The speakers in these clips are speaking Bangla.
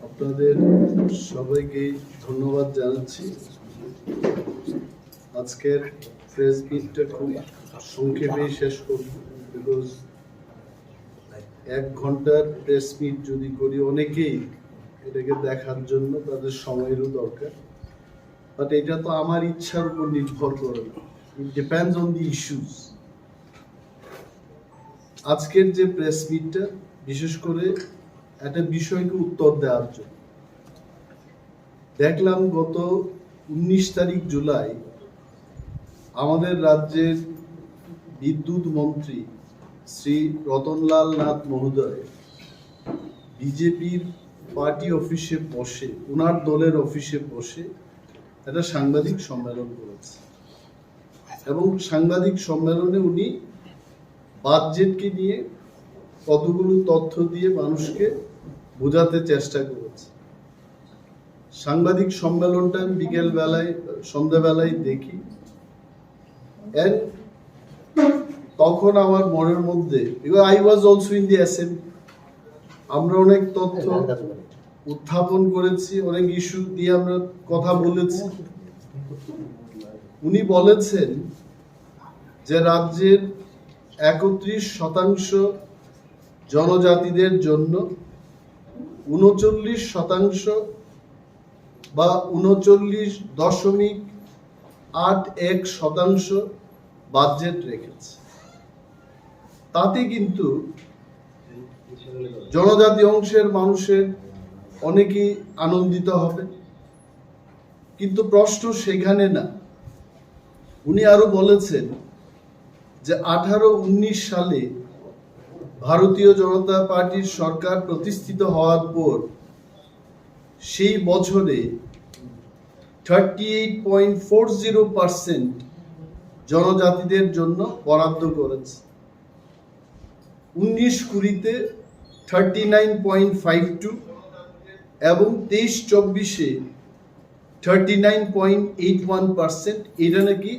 আপনাদের সবাইকে ধন্যবাদ জানাচ্ছি। আজকের প্রেস মিটটা খুব সংক্ষেপে শেষ করব, বিকজ 1 ঘন্টার প্রেস মিট যদি করি অনেকেই এটাকে দেখার জন্য তাদের সময়েরও দরকার, বাট এটা তো আমার ইচ্ছার উপর নির্ভর করে না, it depends on the issues. আজকের যে প্রেস মিটটা বিশেষ করে একটা বিষয়কে উত্তর দেওয়ার জন্য। দেখলাম গত 19 তারিখ জুলাই আমাদের রাজ্যের বিদ্যুৎ মন্ত্রী শ্রী রতনলাল নাথ মহোদয় বিজেপির পার্টি অফিসে বসে, ওনার দলের অফিসে বসে একটা সাংবাদিক সম্মেলন করেছে এবং সাংবাদিক সম্মেলনে উনি বাজেটকে নিয়ে কতগুলো তথ্য দিয়ে মানুষকে বোঝাতে চেষ্টা করেছে। সাংবাদিক সম্মেলনটা আমি বিকেল বেলায় সন্ধ্যাবেলায় দেখি, তখন আমার মনের মধ্যে, I was also in the assembly, আমরা অনেক তথ্য উত্থাপন করেছি, অনেক ইস্যু দিয়ে আমরা কথা বলেছি। উনি বলেছেন যে রাজ্যের 31% জনজাতিদের জন্য 39% বা 39.81% বাজেট রেখেছে। তাতে কিন্তু জনজাতি অংশের মানুষের অনেকেই আনন্দিত হবে, কিন্তু প্রশ্ন সেখানে না। উনি আরো বলেছেন যে 18-19 সালে ভারতীয় জনতা পার্টির সরকার প্রতিষ্ঠিত হওয়ার পর সেই বছরে 38.40% জনজাতিদের জন্য বরাদ্দ করেছে। 19-20-তে 39.52 এবং 23-24-এ 39.81%। এটা নাকি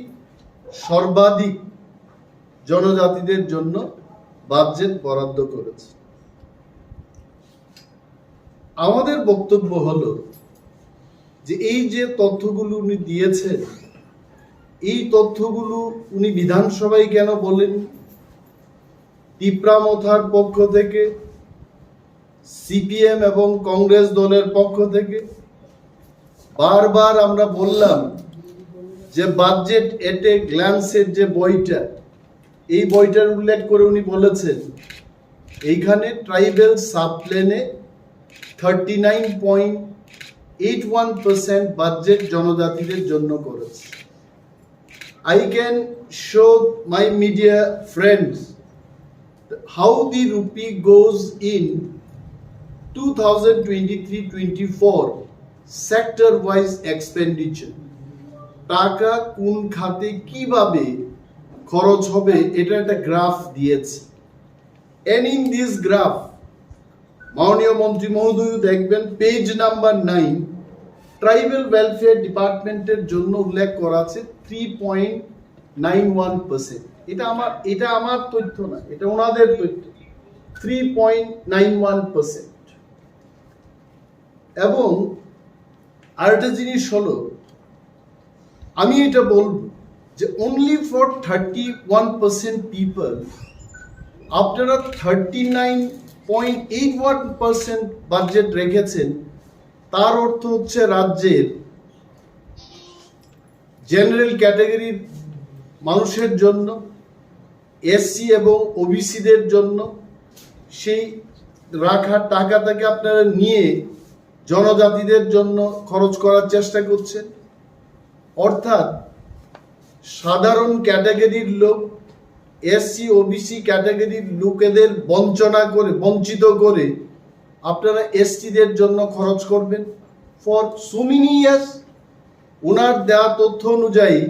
সর্বাধিক জনজাতিদের জন্য বাজেট বরাদ্দ করেছে। আমাদের বক্তব্য হলো যে এই যে তথ্যগুলো উনি দিয়েছেন, এই তথ্যগুলো উনি বিধানসভায় কেন বলেন? তিপ্রামথার পক্ষ থেকে, সিপিএম এবং কংগ্রেস দলের পক্ষ থেকে বারবার আমরা বললাম যে বাজেট এট এ গ্ল্যান্সের যে বইটা, এই বইটার উল্লেখ করে উনি বলেছেন এইখানে ট্রাইবেল সাবপ্লেনে 39.81% বাজেট জনজাতিদের জন্য করেছে। I can show my media friends how the rupee goes in 2023-24 sector-wise expenditure. টাকা কোন খাতে কিভাবে খরচ হবে এটা একটা গ্রাফ দিয়েছে। And in this graph, মাননীয় মন্ত্রী মহোদয় দেখবেন পেজ নাম্বার 9, ট্রাইবেল ওয়েলফেয়ার ডিপার্টমেন্টের জন্য উল্লেখ করা আছে 3.91%। এটা আমার তথ্য না, এটা ওনাদের তথ্য। 3.91%। এবং আরেকটা জিনিস হলো, আমি এটা বলবো যে only for 31% people আপনারা 39.81% বাজেট রেখেছেন। তার অর্থ হচ্ছে রাজ্যের জেনারেল ক্যাটাগরির মানুষের জন্য, এসসি এবং ওবিসিদের জন্য সেই রাখা টাকাটাকে আপনারা নিয়ে জনজাতিদের জন্য খরচ করার চেষ্টা করছেন। অর্থাৎ সাধারণ ক্যাটাগরির লোক, এসসি ওবিসি ক্যাটাগরির লোকেদের বঞ্চিত করে আপনারা এসটিদের জন্য খরচ করবেন ফর সো মেনি ইয়ার্স। ওনার দেওয়া তথ্য অনুযায়ী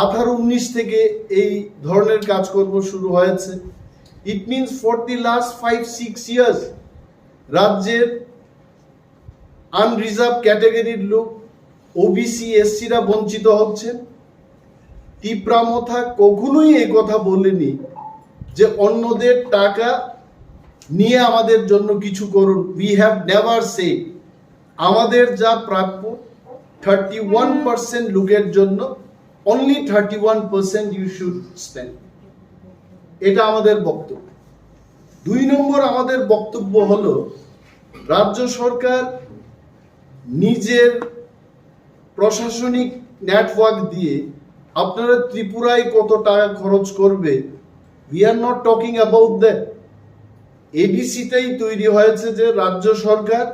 18-19 থেকে এই ধরনের কাজকর্ম শুরু হয়েছে। It means for the last 5-6 years রাজ্যের আনরিজার্ভ ক্যাটাগরির লোক, ওবিসি এসসিরা বঞ্চিত হচ্ছেন। তিপ্রামথা কখনোই এই কথা বলেনি যে অন্যদের টাকা নিয়ে আমাদের জন্য কিছু করুন। উই হ্যাভ নেভার সেড আমাদের যা প্রাপ্য 31% লোকের জন্য only 31% you should spend। এটা আমাদের বক্তব্য। 2 নম্বর আমাদের বক্তব্য হলো রাজ্য সরকার নিজের প্রশাসনিক নেটওয়ার্ক দিয়ে আপনারা ত্রিপুরায় কত টাকা খরচ করবে, we are not talking about that। এডিসিটাই তৈরি হয়েছে যে রাজ্য সরকার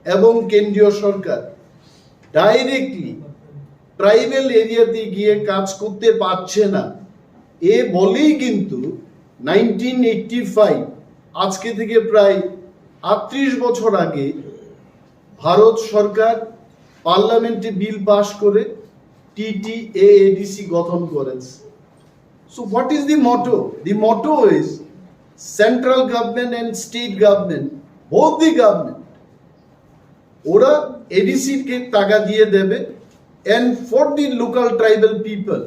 এবং কেন্দ্রীয় সরকার ডাইরেক্টলি ট্রাইবাল এরিয়াতে গিয়ে কাজ করতে পারছে না, এ বলেই কিন্তু 1985 আজকে থেকে প্রায় 38 বছর আগে ভারত সরকার পার্লামেন্টে বিল পাস করে TTAADC গঠন করেছে। So what is the motto? The motto is central government and state government, both the government, ওরা ADC কে টাকা দিয়ে দেবে, and for the local tribal people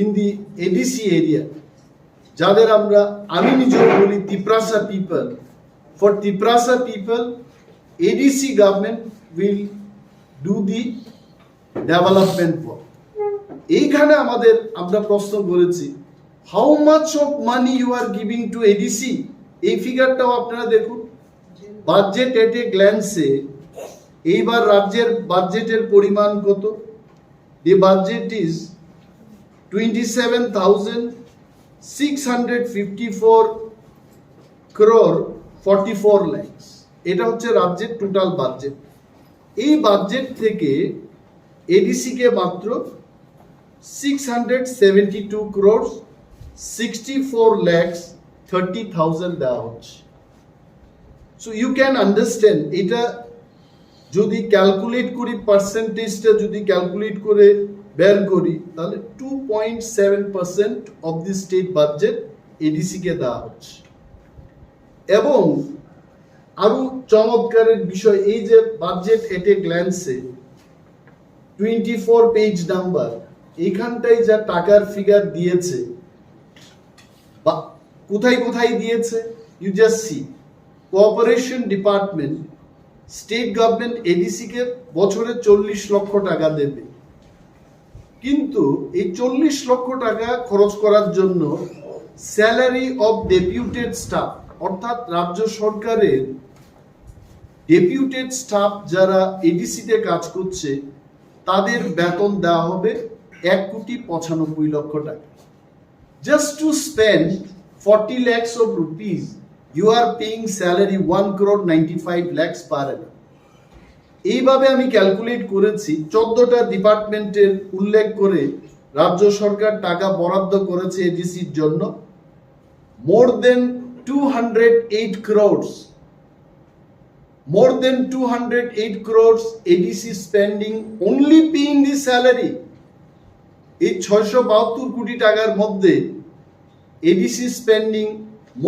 in the ADC area, যাদের আমি নিজেও বলি Tiprasa people, for Tiprasa people ADC government will do the development work। এইখানে আমরা প্রশ্ন করেছি how much of money you are giving to ADC। এই ফিগারটাও আপনারা দেখুন, বাজেট এট এ গ্ল্যান্সে এইবার রাজ্যের বাজেটের পরিমাণ কত। the budget is 27,654 crore 44 lakhs। এটা হচ্ছে রাজ্যের টোটাল বাজেট। এই বাজেট থেকে এডিসি কে মাত্র 672 crores 64 lakhs 30,000 দেওয়া হচ্ছে। সো ইউ ক্যান আন্ডারস্ট্যান্ড, এটা যদি ক্যালকুলেট করি, পার্সেন্টেজটা যদি ক্যালকুলেট করে বের করি, তাহলে 2.7% of the state budget ADC কে দেওয়া হচ্ছে। এবং আরো চমৎকারের বিষয়, এই যে বাজেট এট এ গ্ল্যান্সে 24 পেজ নাম্বার, এইখানটাই যা টাকার ফিগার দিয়েছে, কোথায় কোথায় দিয়েছে you just see. Cooperation department state government ADC কে বছরে 40 লক্ষ টাকা দেবে, কিন্তু এই 40 লক্ষ টাকা খরচ করার জন্য স্যালারি অফ ডেপুটেড স্টাফ, অর্থাৎ রাজ্য সরকারের ডেপুটেড স্টাফ যারা এডিসি তে কাজ করছে তাদের বেতন দেওয়া হবে 1,95 লক্ষ টাকা। Just to spend 40 lakhs of rupees, you are paying salary 1,95 lakhs per annum। এইভাবে আমি ক্যালকুলেট করেছি, 14টা ডিপার্টমেন্টের উল্লেখ করে রাজ্য সরকার টাকা বরাদ্দ করেছে এডিসির জন্য। more than 208 crores, more than 208 crores ADC spending only paying the salary। এই 672 কোটি টাকার মধ্যে ADC spending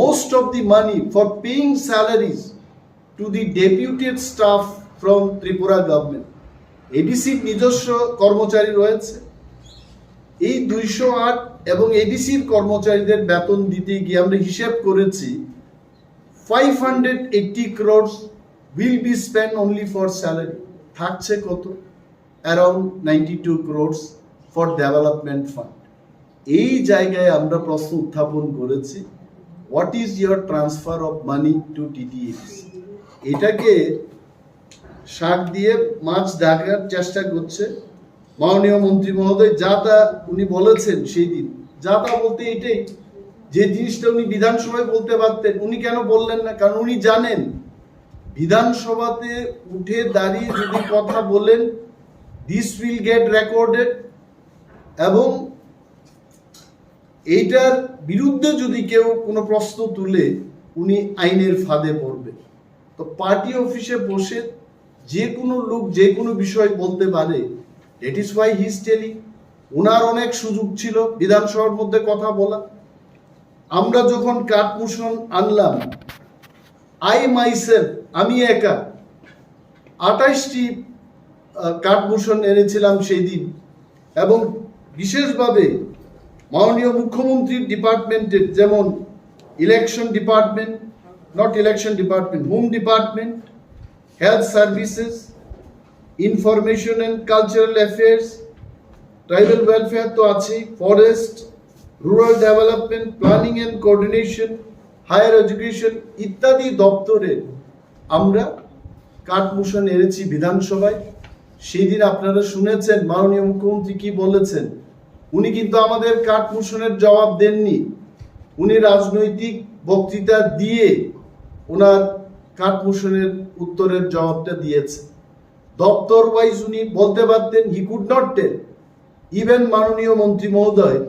most of the money for paying salaries to the deputed staff from Tripura government। ADC নিজস্ব কর্মচারী রয়েছে, এই 208 এবং এডিসির কর্মচারীদের বেতন দিতে গিয়ে আমরা হিসাব করেছি 580 crores will be spent only for salary। থাকছে কত? around 92 crores for development fund। এই জায়গায় আমরা প্রশ্ন উত্থাপন করেছি, what is your transfer of money to TTADC। এটাকে শাক দিয়ে মাছ ঢাকার চেষ্টা করছে মাননীয় মন্ত্রী মহোদয়। যা তা উনি বলেছেন সেই দিন, যা তা বলতে এটাই, যে জিনিসটা উনি বিধানসভায় বলতে পারতেন উনি কেন বললেন না? কারণ উনি জানেন বিধানসভাতে উঠে দাঁড়িয়ে যদি কথা বলেন দিস উইল গেট রেকর্ডেড, এবং এইটার বিরুদ্ধে যদি কেউ কোনো প্রশ্ন তুলে উনি আইনের ফাঁদে পড়বে। তো পার্টি অফিসে বসে যে কোনো লোক যে কোনো বিষয় বলতে পারে, that is why he is telling. ওনার অনেক সুযোগ ছিল বিধানসভার মধ্যে কথা বলা। আমরা যখন কাট মোশন আনলাম, আমি একা 28টি কাট মোশন এনেছিলাম সেই দিন, এবং বিশেষভাবে মাননীয় মুখ্যমন্ত্রীর ডিপার্টমেন্টের, যেমন election department, home department, health services, information and cultural affairs, tribal welfare তো আছেই, forest, rural development, planning and coordination, higher education ইত্যাদি দপ্তরে আমরা কাঠমোশন এনেছি বিধানসভায়। সেই দিন আপনারা শুনেছেন মাননীয় মুখ্যমন্ত্রী কি বলেছেন। উনি কিন্তু আমাদের কাঠমোশনের জবাব দেননি, উনি রাজনৈতিক বক্তৃতা দিয়ে ওনার কাঠমোশনের উত্তরের জবাবটা দিয়েছে। দপ্তর ওয়াইজ উনি বলতে পারতেন, he could not tell. Even মাননীয় মন্ত্রী মহোদয়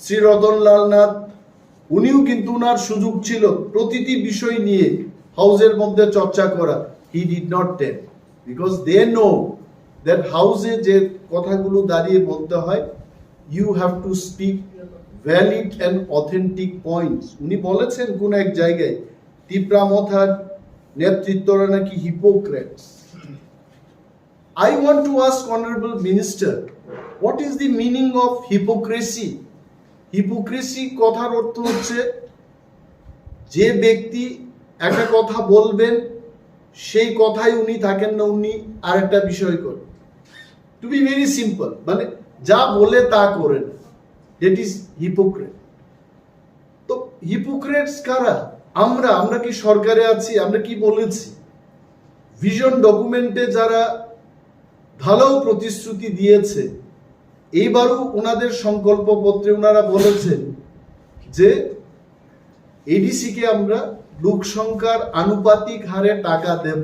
শ্রী রতনলাল নাথ, উনিও কিন্তু ওনার সুযোগ ছিল প্রতিটি বিষয় নিয়ে হাউসের মধ্যে চর্চা করা, he did not tell, because they know that হাউসে যে কথাগুলো দাঁড়িয়ে বলতে হয়, you have to speak valid and authentic points. উনি বলেছেন কোন এক জায়গায় তিপ্রামথার নেতৃত্বরা নাকি hypocrites. I want to ask Honorable Minister, what is the meaning of hypocrisy? Hypocrisy কথার অর্থ হচ্ছে যে ব্যক্তি একটা কথা বলবেন সেই কথাই উনি থাকেন না, উনি আরেকটা বিষয় করেন। টু বি ভেরি সিম্পল, মানে যা বলে তা করেন, দ্যাট ইজ হিপোক্রেট। তো হিপোক্রেটস কারা? আমরা কি সরকারে আছি? আমরা কি বলেছি? ভিশন ডকুমেন্টে যারা ভালো প্রতিশ্রুতি দিয়েছে, এইবারও ওনাদের সংকল্প পত্রে ওনারা বলেছেন যে এডিসি কে আমরা লোক সংখ্যার আনুপাতিক হারে টাকা দেব।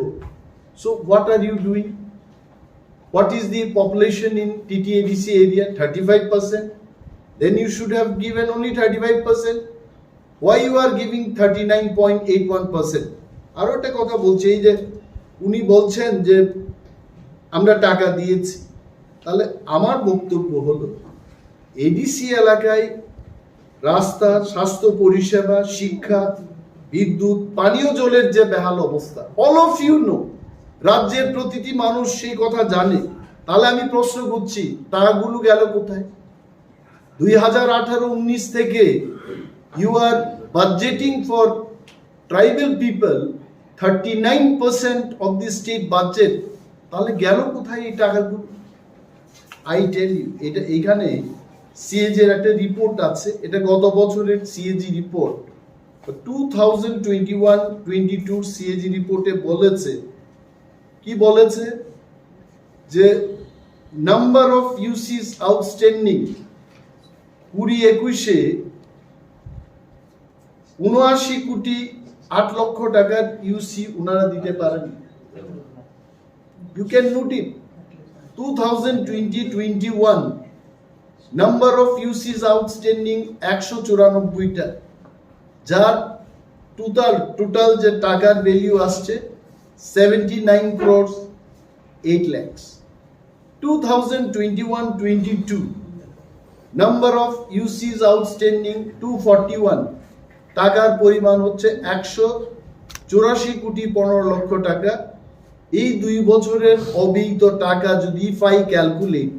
So what are you doing? What is the population in TTADC area? 35%. Then you should have given only 35%. Why you are giving 39.81%? আরো একটা কথা বলছি, এই যে উনি বলছেন যে আমরা টাকা দিয়েছি, তাহলে আমার বক্তব্য হলো এডিসি এলাকায় রাস্তা, স্বাস্থ্য পরিষেবা, শিক্ষা, বিদ্যুৎ, পানীয় জলের যে বেহাল অবস্থা, অল অফ ইউ নো, রাজ্যের প্রতিটি মানুষ সেই কথা জানে। তাহলে আমি প্রশ্ন করছি, টাকাগুলো গেল কোথায়? 2018-19 থেকে you are budgeting for tribal people 39% of the state budget, তাহলে গেল কোথায় এই টাকাগুলো? আই টেল ইউ, এটা এইখানে সিএজি এর একটা রিপোর্ট আছে, এটা গত বছরের সিএজি রিপোর্ট, 2021-22 সিএজি রিপোর্টে বলেছে, কি বলেছে যে নাম্বার অফ ইউসিস আউটস্ট্যান্ডিং 2021-এ 79,08,00,000 টাকার ইউসি ওনারা দিতে পারেন। You can note it. 2020-21 number of UCs outstanding 194টা, যার টোটাল যে টাকার ভ্যালু আসছে 79 crores 8 lakhs. 2021-22 number of UCs outstanding 241, টাকার পরিমাণ হচ্ছে 184,15,00,000 টাকা। এই 2 বছরের অব্যয়িত টাকা যদি if I calculate,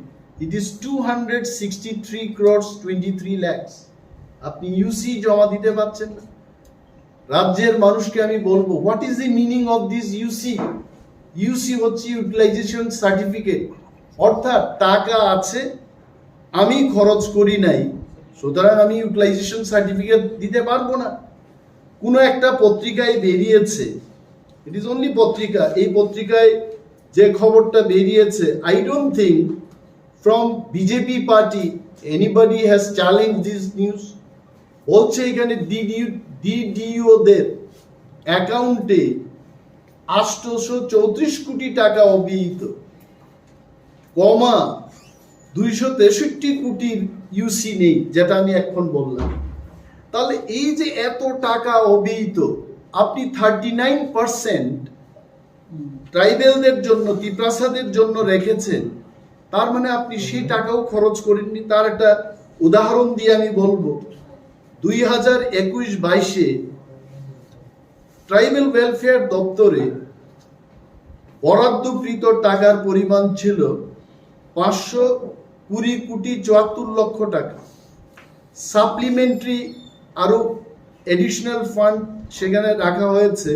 it is 263 crores 23 lakhs। আপনি ইউসি জমা দিতে পারছেন না। রাজ্যের মানুষকে আমি বলবো, what is the meaning of this UC? UC হচ্ছে ইউটিলাইজেশন সার্টিফিকেট, অর্থাৎ টাকা আছে, আমি খরচ করি নাই, সুতরাং আমি ইউটিলাইজেশন সার্টিফিকেট দিতে পারবো না। কোনো একটা পত্রিকায় বেরিয়েছে, ইট ইজ অনলি পত্রিকা, এই পত্রিকায় যে খবরটা বেরিয়েছে, I don't think from BJP party anybody has challenge this news. বলছে এখানে ডিডিওদের অ্যাকাউন্টে 834 কোটি টাকা অব্যয়িত, কমা 263 কোটির ইউসি নেই, যেটা আমি এখন বললাম। তাহলে এই যে এত টাকা অব্যয়িত, আপনি 39% ট্রাইবেলদের জন্য, তিপ্রাসাদের জন্য রেখেছেন, তার মানে আপনি সেই টাকাও খরচ করেননি। তার একটা উদাহরণ দিয়ে আমি বলবো, 2021-22-এ ট্রাইবেল ওয়েলফেয়ার দপ্তরে বরাদ্দকৃত টাকার পরিমাণ ছিল 520,74,00,000 টাকা। সাপ্লিমেন্টারি আরো এডিশনাল ফান্ড সেখানে রাখা হয়েছে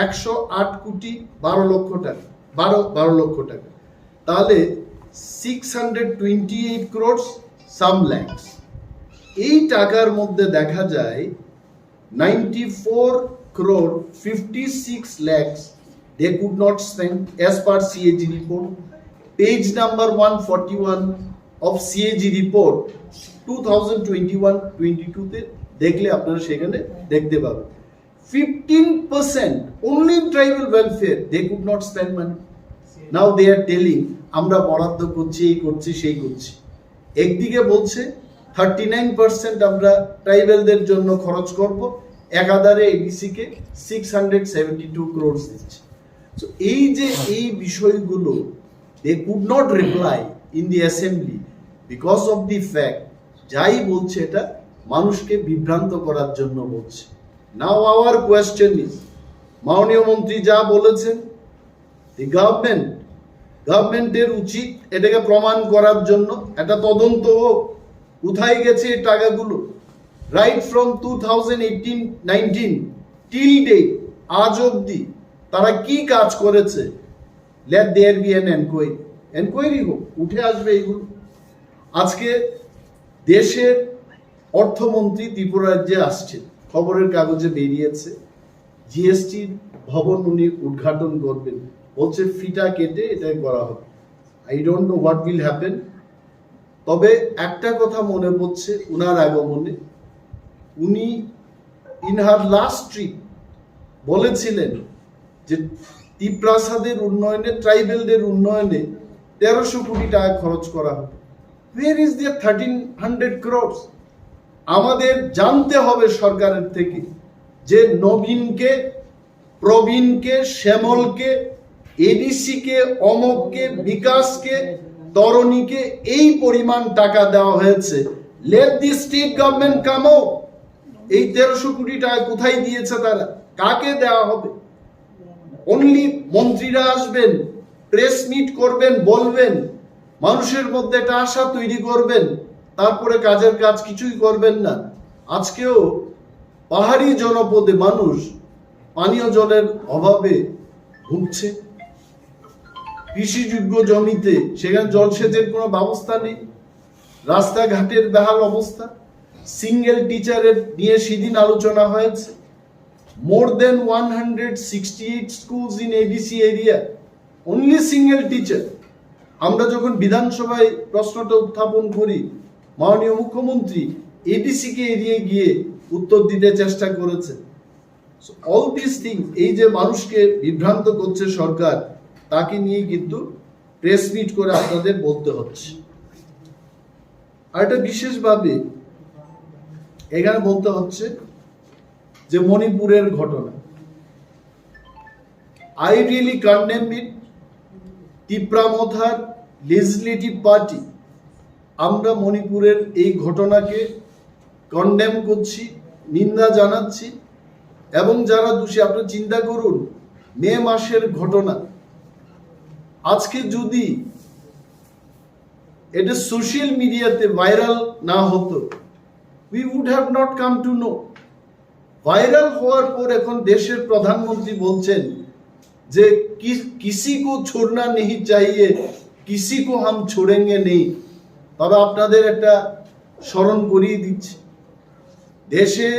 108,12,00,000 টাকা, 12 লক্ষ টাকা। তাহলে 628 crores some lakhs। এই টাকার মধ্যে দেখা যায় 94 crore 56 lakhs they could not spend as per CAG report। Page number 141 of CAG report 2021-22 তে দেখলে আপনারা সেখানে দেখতে পাবেন 15% only in tribal welfare they could not spend money। Now they are telling আমরা বরাদ্দ করছি, এই করছি, সেই করছি। একদিকে বলছে 39% আমরা ট্রাইবেলদের জন্য খরচ করব, একাধারে এডিসি কে 672 crores দিচ্ছে। So এই বিষয়গুলো they could not reply in the assembly because of the fact যাই বলছে এটা মানুষকে বিভ্রান্ত করার জন্য বলছে। Now our question is, মাননীয় মন্ত্রী যা বলেছেন, the গভর্নমেন্টের উচিত এটাকে প্রমাণ করার জন্য একটা তদন্ত হোক, কোথায় গেছে এই টাকাগুলো, রাইট ফ্রম 2018-19 টিল ডেট, আজ অবধি তারা কি কাজ করেছে। Let there be an enquiry হোক, উঠে আসবে এগুলো। আজকে দেশের অর্থমন্ত্রী ত্রিপুরা রাজ্যে আসছে, খবরের কাগজে বেরিয়েছে, জিএসটির ভবন উনি উদ্ঘাটন করবেন, বলছে ফিটা কেটে এটা করা হবে। I don't know what will happen. তবে একটা কথা মনে পড়ছে উনার আগমনে, উনি ইন হার লাস্ট ট্রিপ বলেছিলেন যে ত্রিপ্রাসাদের উন্নয়নে, ট্রাইবেলদের উন্নয়নে 1300 কোটি টাকা খরচ করা হবে। Where is there 1300 crores? আমাদের জানতে হবে সরকারের থেকে যে নবীনকে, প্রবীণকে, শ্যামলকে, এডিসিকে, অমককে, বিকাশকে, তরণীকে এই পরিমাণ টাকা দেওয়া হয়েছে। Let the state government come out. এই 1300 কোটি টাকা কোথায় দিয়েছে তারা, কাকে দেওয়া হবে? অনলি মন্ত্রীরা আসবেন, প্রেস মিট করবেন, বলবেন, মানুষের মধ্যে একটা আশা তৈরি করবেন, তারপরে কাজের কাজ কিছুই করবেন না। আজকেও পাহাড়ি জনপদে মানুষ পানীয় জলের অভাবে ভুগছে, কৃষিযোগ্য জমিতে সেখানে জলসেচের কোনো ব্যবস্থা নেই, রাস্তাঘাটের বেহাল অবস্থা। সিঙ্গেল টিচারের নিয়ে সেদিন আলোচনা হয়েছে। মোর দেন 168 schools in ADC area, only single teacher। আমরা যখন বিধানসভায় প্রশ্নটা উত্থাপন করি, মাননীয় মুখ্যমন্ত্রী এডিসি কে এড়িয়ে গিয়ে উত্তর দিতে চেষ্টা করেছে। অল দিস থিংস, এই যে মানুষকে বিভ্রান্ত করছে সরকার, তাকে নিয়ে কিন্তু প্রেস মিট করে আপনাদের বলতে হচ্ছে। আর এটা বিশেষভাবে এখানে বলতে হচ্ছে যে মণিপুরের ঘটনা, আই রিয়েলি কন্ডেম ইট। ত্রিপুরামথার লেজিসলেটিভ পার্টি আমরা মণিপুরের এই ঘটনাকে কন্ডেম করছি, নিন্দা জানাচ্ছি, এবং যারা দোষী, আপনারা চিন্তা করুন, মে মাসের ঘটনা, আজকে যদি এটা সোশ্যাল মিডিয়াতে ভাইরাল না হতো, we would have not come to know। Viral হওয়ার পর এখন দেশের প্রধানমন্ত্রী বলছেন যে কিসি কো ছোড়না নেহি চাহিয়ে, কিসি কো হাম ছোড়েঙ্গে নেই। তবে আপনাদের একটা স্মরণ করিয়ে দিচ্ছি, দেশে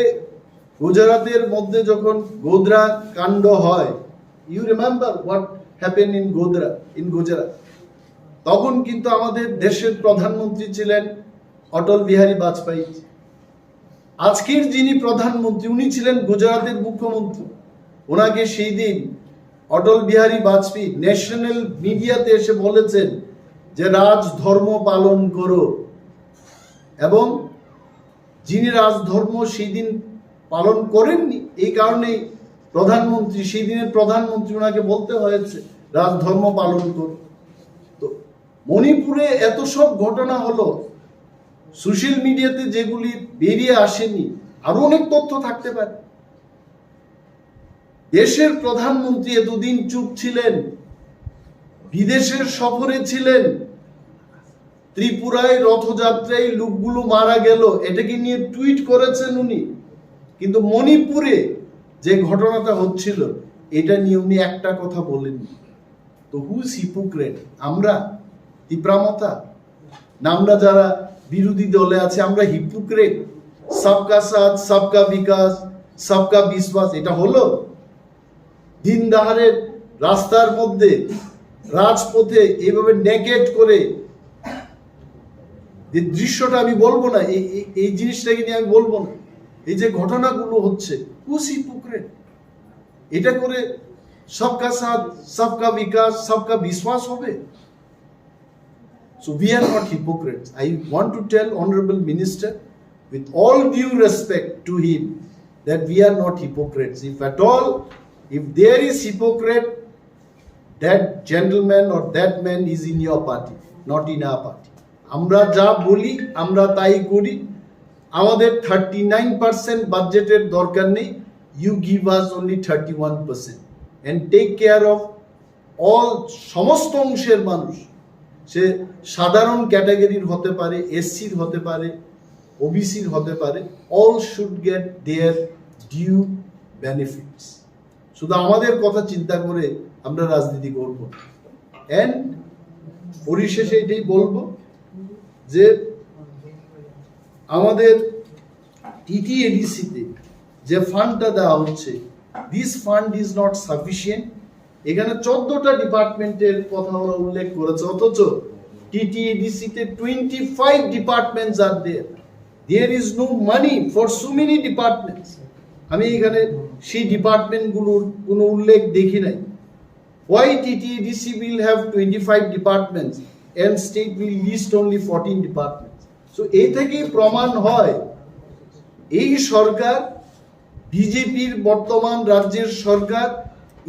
গুজরাটের মধ্যে যখন গোধরা কাণ্ড হয়, you remember what happen in Gujarat, তখন কিন্তু আমাদের দেশের প্রধানমন্ত্রী ছিলেন অটল বিহারী বাজপেয়ী। আজকের যিনি প্রধানমন্ত্রী, উনি ছিলেন গুজরাটের মুখ্যমন্ত্রী। ওনাকে সেই দিন অটল বিহারী বাজপেয়ী ন্যাশনাল মিডিয়াতে এসে বলেছেন যে রাজধর্ম পালন করো, এবং যিনি রাজধর্ম সেই দিন পালন করেননি, এই কারণেই প্রধানমন্ত্রী, সেই দিনের প্রধানমন্ত্রী, ওনাকে বলতে হয়েছে রাজধর্ম পালন করো। তো মণিপুরে এত সব ঘটনা হলো, সোশ্যাল মিডিয়াতে যেগুলি বেরিয়ে আসেনি, আরো অনেক তথ্য থাকতে পারে। দেশের প্রধানমন্ত্রী এতদিন চুপ ছিলেন, বিদেশের সফরে ছিলেন, ত্রিপুরায় রথযাত্রায় লোকগুলো মারা গেল এটাকে নিয়ে টুইট করেছেন উনি, কিন্তু মণিপুরে যে ঘটনাটা হচ্ছিল এটা নিয়ে উনি একটা কথা বলেননি। তো তো হুজ হিপোক্রেট? আমরা তিপ্রামতা না আমরা যারা বিরোধী দলে আছে আমরা হিপোক্রেট? সবকা সাথ সবকা বিকাশ সবকা বিশ্বাস এটা হলো? দিন দাহারে রাস্তার মধ্যে রাজপথে এইভাবে নেকেট করে যে দৃশ্যটা আমি বলবো না, এই জিনিসটাকে নিয়ে আমি বলবো না, এই যে ঘটনাগুলো হচ্ছে, হুজ হিপোক্রেট? এটা করে সবকা সাথ সবকা বিকাশ সবকা বিশ্বাস হবে? So we are not hypocrites. I want to tell Honorable Minister, with all due respect to him, that we are not hypocrites. If at all, if there is hypocrite, that gentleman or that man is in your party, not in our party. আমরা যা বলি আমরা তাই করি। আমাদের 39% বাজেটের দরকার নেই। You give us only 31% and take care of all সমস্ত অংশের মানুষ। সে সাধারণ ক্যাটাগরির হতে পারে, এসসির হতে পারে, ওবিসির হতে পারে, all should get their due benefits. শুধু আমাদের কথা চিন্তা করে আমরা রাজনীতি করব। এন্ড পরিশেষে এটাই বলবো যে আমাদের টিটিএডিসিতে যে ফান্ডটা দেওয়া হচ্ছে, this fund is not sufficient. এখানে 14টা ডিপার্টমেন্টের কথা ওরা উল্লেখ করেছে, অথচ টিটিএডিসিতে 25 departments are there. There is no money for so many departments. আমি এখানে সেই ডিপার্টমেন্টগুলোর কোনো উল্লেখ দেখি নাই। Why TTADC will have 25 departments and state will list only 14 departments? So এই থেকেই প্রমাণ হয় এই সরকার, বিজেপির বর্তমান রাজ্যের সরকার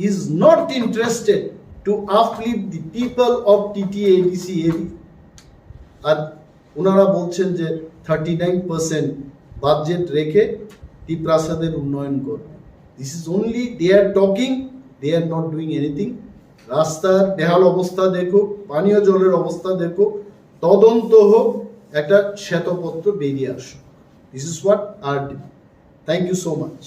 is not interested to uplift the people of TTADC area. আর ওনারা বলছেন যে 39% বাজেট রেখে টিপ্রাসাদের উন্নয়ন করবে। This is only they are talking, they are not doing anything. রাস্তার বেহাল অবস্থা দেখো, পানীয় জলের অবস্থা দেখো, তদন্ত হোক, একটা শ্বেতপত্র বেরিয়ে আসুক। This is what our demand. Thank you so much.